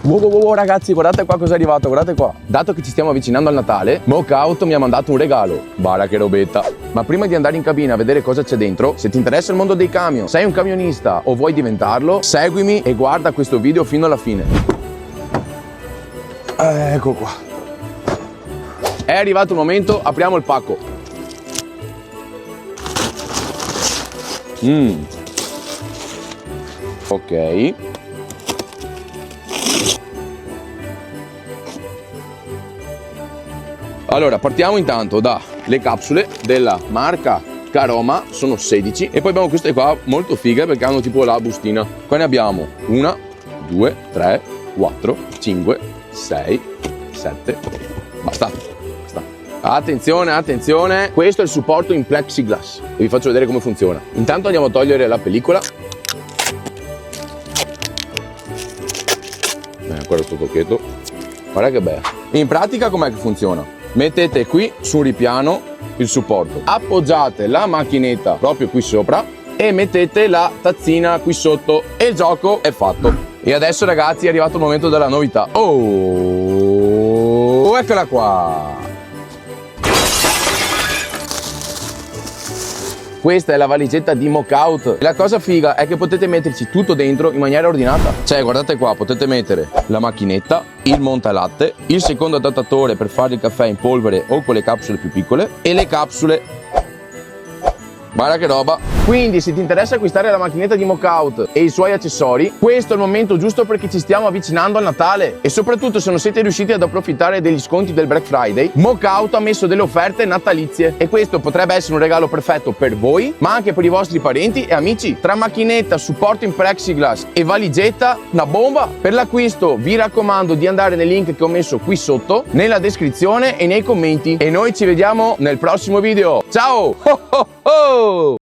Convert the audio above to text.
Wow, ragazzi, guardate qua cosa è arrivato, guardate qua. Dato che ci stiamo avvicinando al Natale, Mokout mi ha mandato un regalo. Bara che robetta. Ma prima di andare in cabina a vedere cosa c'è dentro, se ti interessa il mondo dei camion, sei un camionista o vuoi diventarlo, seguimi e guarda questo video fino alla fine. Ecco qua. È arrivato il momento, apriamo il pacco. Ok. Allora, partiamo intanto dalle capsule della marca Caroma, sono 16, e poi abbiamo queste qua molto fighe perché hanno tipo la bustina. Qua ne abbiamo 1, 2, 3, 4, 5, 6, 7, basta. Attenzione, attenzione, questo è il supporto in plexiglass e vi faccio vedere come funziona. Intanto andiamo a togliere la pellicola. Ancora sto tocchetto. Guarda che bello. In pratica com'è che funziona? Mettete qui sul ripiano il supporto, appoggiate la macchinetta proprio qui sopra e mettete la tazzina qui sotto e il gioco è fatto. E adesso ragazzi è arrivato il momento della novità. Oh, eccola qua! Questa è la valigetta di Mokout. La cosa figa è che potete metterci tutto dentro in maniera ordinata. Cioè, guardate qua, potete mettere la macchinetta, il montalatte, il secondo adattatore per fare il caffè in polvere o con le capsule più piccole e le capsule. Guarda che roba. Quindi se ti interessa acquistare la macchinetta di Mokout e i suoi accessori, questo è il momento giusto perché ci stiamo avvicinando al Natale. E soprattutto se non siete riusciti ad approfittare degli sconti del Black Friday, Mokout ha messo delle offerte natalizie e questo potrebbe essere un regalo perfetto per voi, ma anche per i vostri parenti e amici. Tra macchinetta, supporto in plexiglass e valigetta, una bomba. Per l'acquisto vi raccomando di andare nel link che ho messo qui sotto, nella descrizione e nei commenti. E noi ci vediamo nel prossimo video. Ciao! Oh, oh, oh!